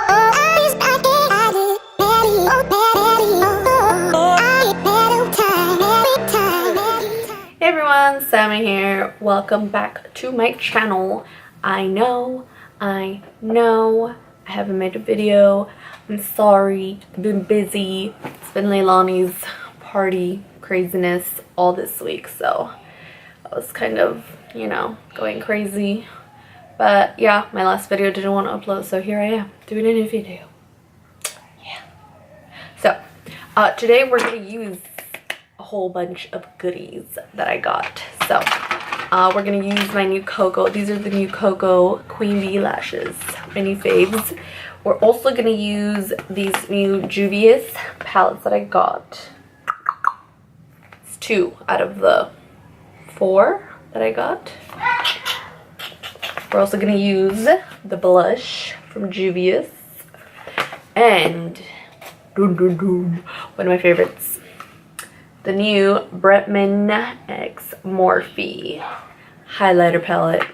Hey everyone, Sammy here. Welcome back to my channel. I know I haven't made a video. I'm sorry, I've been busy. It's been Leilani's party craziness all this week, so I was kind of, you know, going crazy. But yeah, my last video didn't want to upload, so here I am doing a new video. Yeah. So today we're gonna use a whole bunch of goodies that I got. So we're gonna use my new Cocoa. These are the new Cocoa Queen Bee lashes, my new faves. We're also gonna use these new Juvias palettes that I got. It's 2 out of the 4 that I got. We're also gonna use the blush from Juvias and one of my favorites, the new Bretman X Morphe highlighter palette.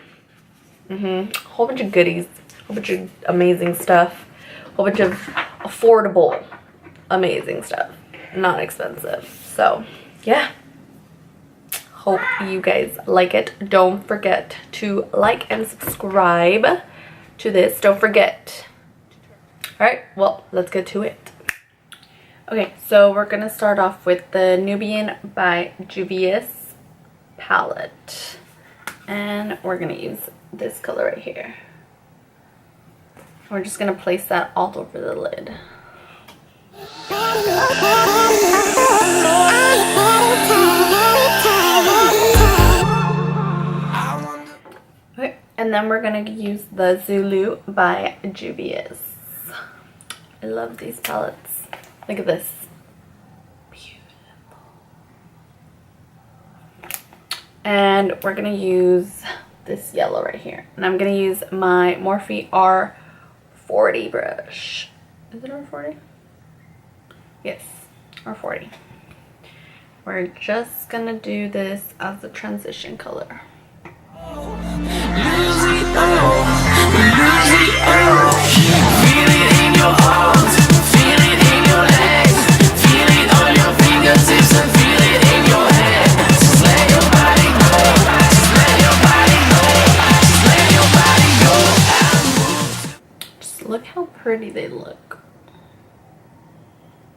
Whole bunch of goodies, whole bunch of amazing stuff, whole bunch of affordable, amazing stuff, not expensive. So yeah, hope you guys like it. Don't forget to like and subscribe to this. Don't forget. All right, well, let's get to it. Okay, so we're gonna start off with the Nubian by Juvias palette, and we're gonna use this color right here. We're just gonna place that all over the lid. Okay, and then we're gonna use the Zulu by Juvias. I love these palettes. Look at this. Beautiful. And we're gonna use this yellow right here. And I'm gonna use my Morphe R40 brush. Is it R40? Yes, R40. We're just gonna do this as a transition color. Just look how pretty they look.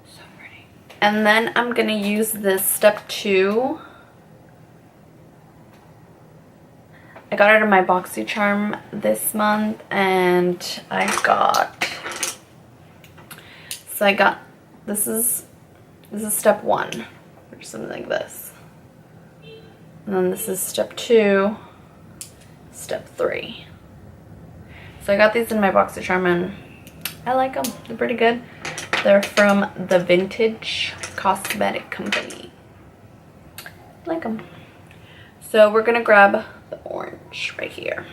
So pretty. And then I'm gonna use this step 2. I got it in my BoxyCharm this month, and this is step 1, or something like this. And then this is step 2, step 3. So I got these in my BoxyCharm, and I like them. They're pretty good. They're from the Vintage Cosmetic Company. I like them. So we're gonna grab the orange right here.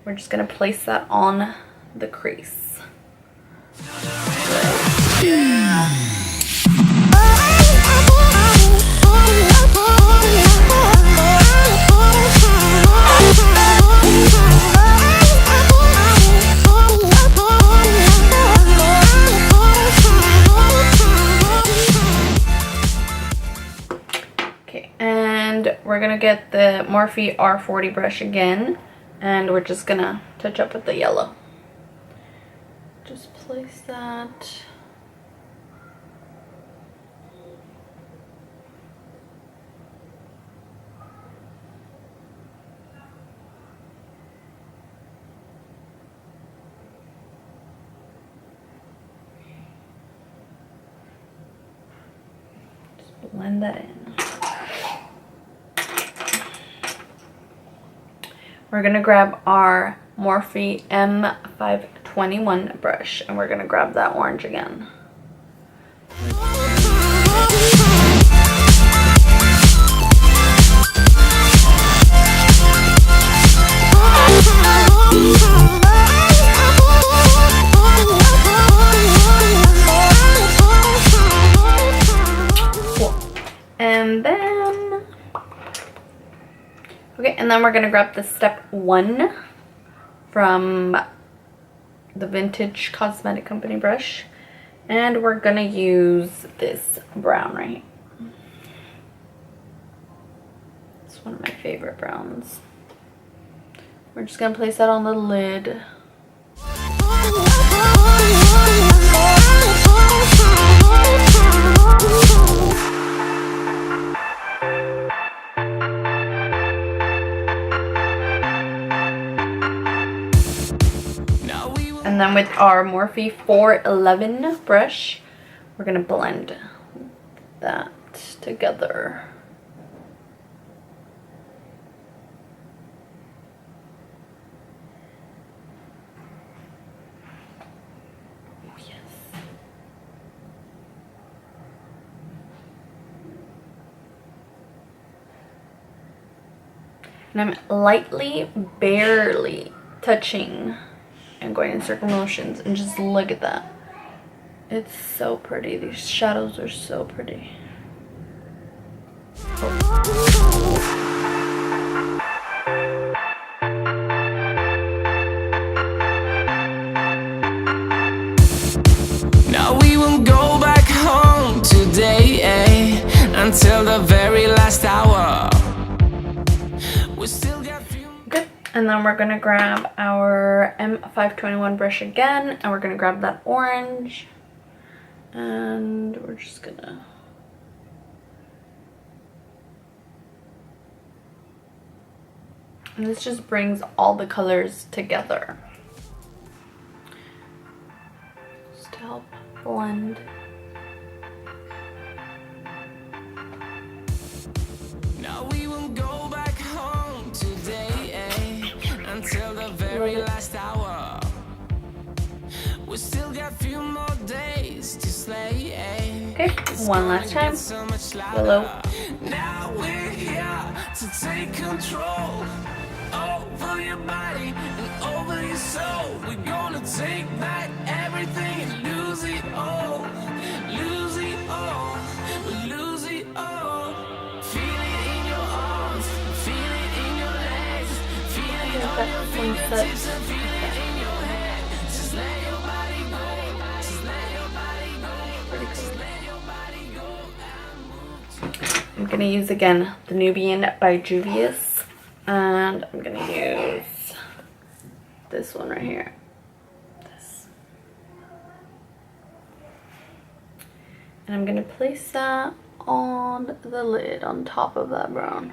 We're just gonna place that on the crease. Okay, and we're gonna get the Morphe R40 brush again, and we're just gonna touch up with the yellow. Just place that. Just blend that in. We're gonna grab our Morphe M521 brush, and we're gonna grab that orange again. Cool. And then, okay, and then we're gonna grab the step 1 from the Vintage Cosmetic Company brush. And we're gonna use this brown right here. It's one of my favorite browns. We're just gonna place that on the lid. And then with our Morphe 411 brush, we're gonna blend that together. Oh, yes. And I'm lightly, barely touching and going in circle motions, and just look at that. It's so pretty. These shadows are so pretty. Now we won't go back home today, until the very last hour. We still got good. And then we're gonna grab our M521 brush again, and we're gonna grab that orange, and we're just gonna and this just brings all the colors together just to help blend. Now we won't go back home today, until the very last hour. We still got a few more days to slay. Okay, one last time. Willow. Now we're here to take control over your body and over your soul. We're gonna take back everything and lose it all. Lose it all. We lose it all. Feel it in your arms, feel it in your legs, feel it on your fingertips and feel it in your head. Just let your body go, just let your body go, just let your body go and move. I'm gonna use again the Nubian by Juvias, and I'm gonna use this one right here. This. And I'm gonna place that on the lid on top of that brown.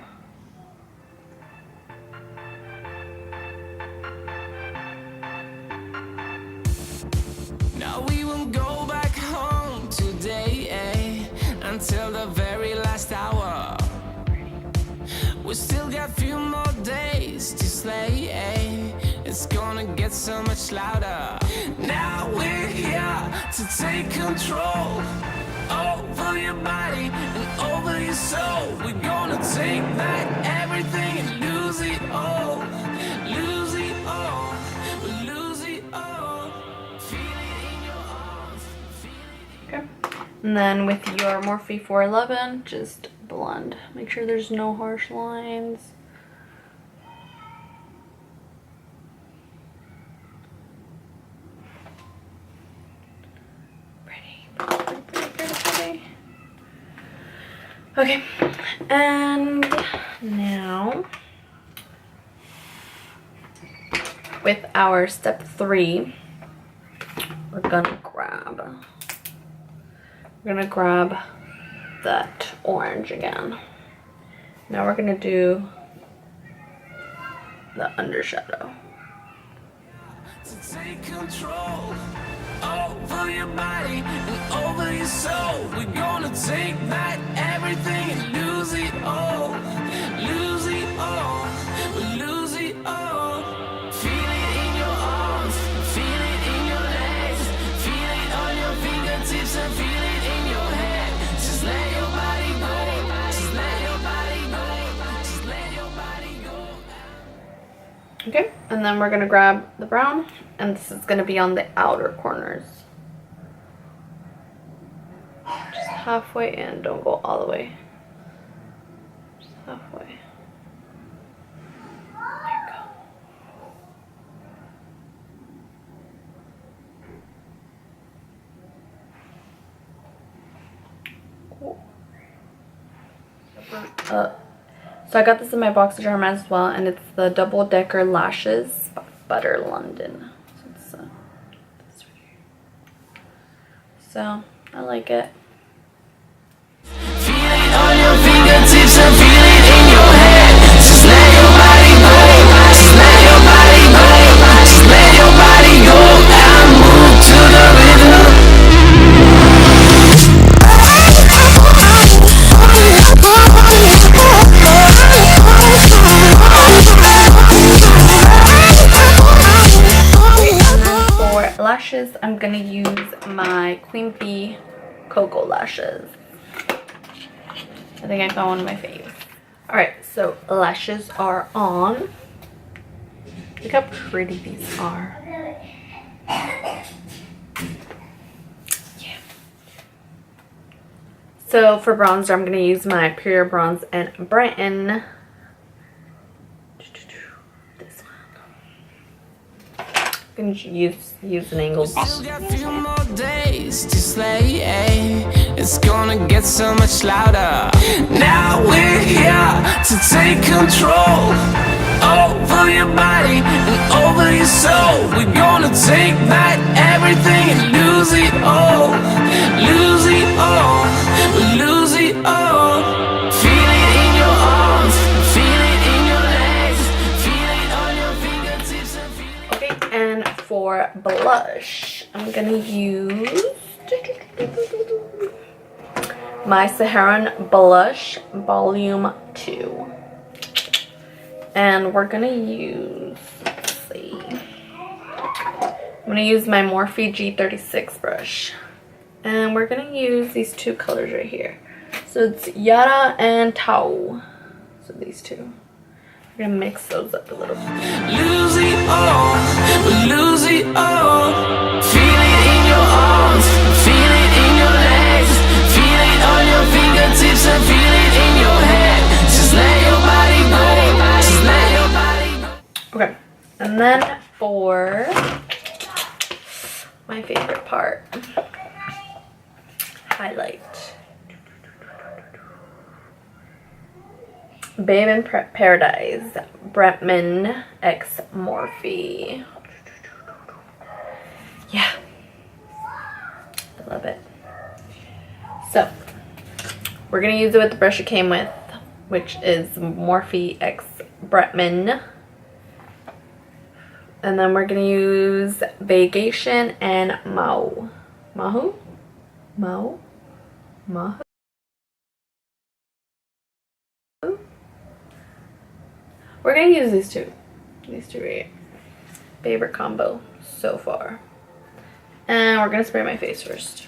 Now we won't go back home today, until the very last hour. We still got a few more days to slay. It's gonna get so much louder. Now we're here to take control over your body and over your soul. We're gonna take back everything and lose it all. Lose it all. We lose it all. Feel it in your arms. Feel it in Okay. And then with your Morphe 411, just blend. Make sure there's no harsh lines. Pretty. Okay, and now with our step 3, we're gonna grab that orange again. Now we're gonna do the undershadow. to take control over your body and over your soul. We're gonna take back everything and lose it all. Lose it all. We lose it all. Feel it in your arms, feel it in your legs, feel it on your fingertips and feel it in your head. Just let your body go, just let your body go, just let your body go. Okay, and then we're gonna grab the brown, and this is gonna be on the outer corners. Just halfway in, don't go all the way. Just halfway. There you go. So I got this in my box of charm as well, and it's the Double Decker Lashes by Butter London. So I like it. Feel it on your fingertips and feel it in your head. Just let your body go. Just let your body go. Just let your body go and move to the rhythm. For lashes, I'm gonna use my Queen Bee Cocoa Lashes. I think I found one of my faves. Alright, so lashes are on. Look how pretty these are. Yeah. So for bronzer, I'm gonna use my Pure Bronze and Brighten. This one. I'm gonna use an angled. Still got a few more days to slay. It's gonna get so much louder. Now we're here to take control over your body and over your soul. We're gonna take back everything and lose it all. Lose it all. Lose it all. Feel it in your arms. Feel it in your legs. Feel it on your fingertips and feel it. Okay, and for blush, I'm gonna use my Saharan Blush Volume 2. And we're gonna use, let's see, I'm gonna use my Morphe G36 brush. And we're gonna use these two colors right here. So it's Yara and Tau. So these two. We're gonna mix those up a little bit. Lose it all, lose it all. Feel it in your arms, feel it in your legs, feel it on your fingertips and feel it in your head. Just let your body go, just let your body go. Okay, and then for my favorite part, highlight. Babe in Paradise, Bretman X Morphe. Yeah, I love it. So we're gonna use it with the brush it came with, which is Morphe X Bretman. And then we're gonna use Vaygation and Mahu. We're gonna use these two right here. Favorite combo so far. And we're gonna spray my face first.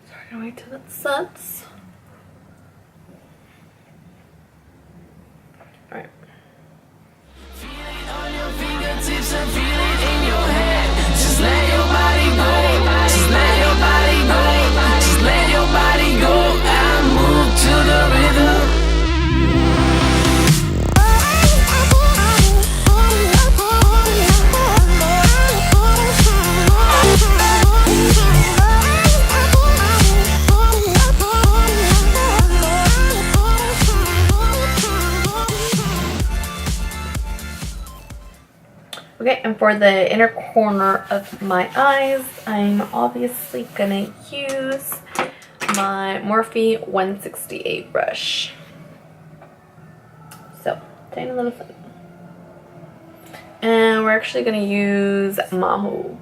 So we're gonna wait till it sets. Alright. Feel it on your fingertips and feel it in your head. Just let your body go, just let your body go, just let your body go and move to the rhythm. Okay, and for the inner corner of my eyes, I'm obviously gonna use my Morphe 168 brush. So, tiny little thing. And we're actually gonna use Mahu.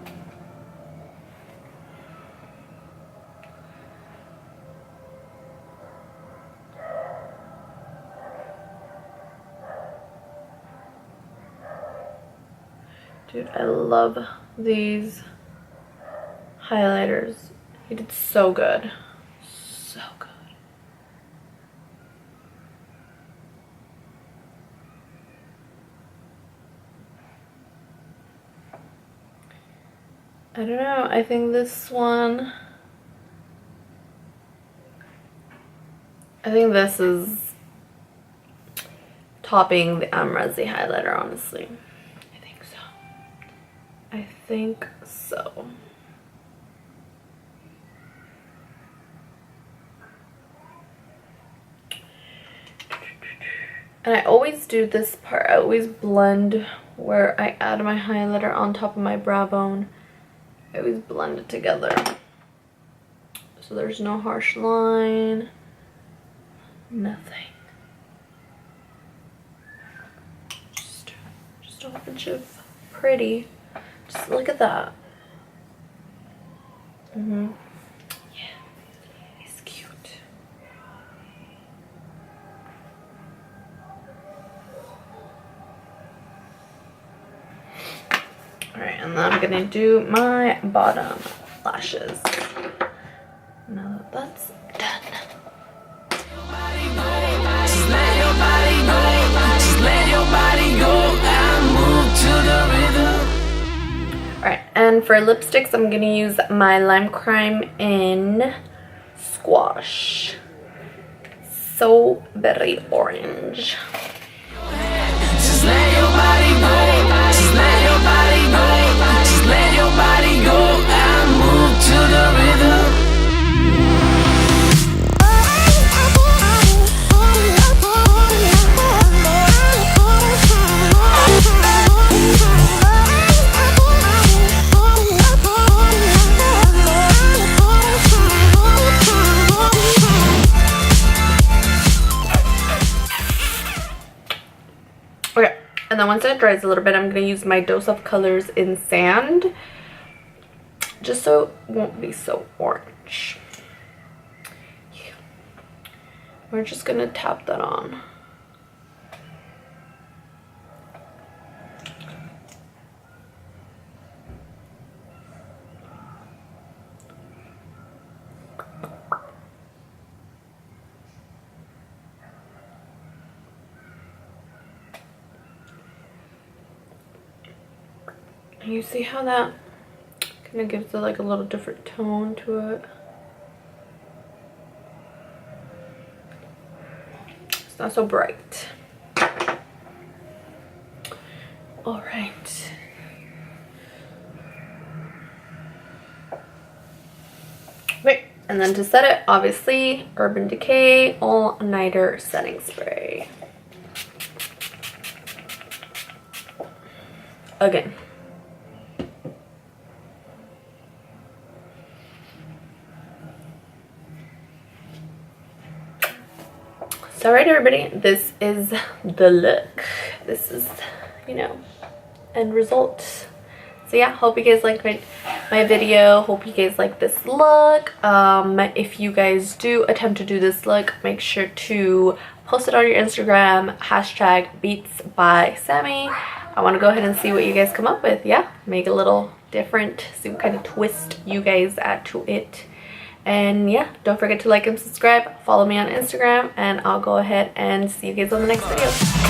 Dude, I love these highlighters. He did so good. So good. I don't know. I think this one... I think this is topping the Amrezi highlighter, honestly. I think so. think so. And I always do this part. I always blend where I add my highlighter on top of my brow bone. I always blend it together, so there's no harsh line, nothing. Just a whole bunch of pretty. Just look at that. Yeah, it's cute. Alright, and then I'm gonna do my bottom lashes. Now that that's done. Just let your body go. Just let your body go and move to the rhythm. Alright, and for lipsticks, I'm gonna use my Lime Crime in Squash. So very orange. Just let your body go. Just let your body go. Just let your body go and move to the rhythm. Okay, and then once that dries a little bit, I'm going to use my Dose of Colors in Sand, just so it won't be so orange. Yeah. We're just going to tap that on. You see how that kind of gives it like a little different tone to it. It's not so bright. All right. Wait, and then to set it, obviously, Urban Decay All Nighter Setting Spray. Again. So alright everybody, this is the look. This is, you know, end result. So yeah, hope you guys liked my video. Hope you guys like this look. If you guys do attempt to do this look, make sure to post it on your Instagram, hashtag Beats by Sammy. I want to go ahead and see what you guys come up with. Yeah, make a little different, see what kind of twist you guys add to it. And yeah, don't forget to like and subscribe, follow me on Instagram, and I'll go ahead and see you guys on the next video.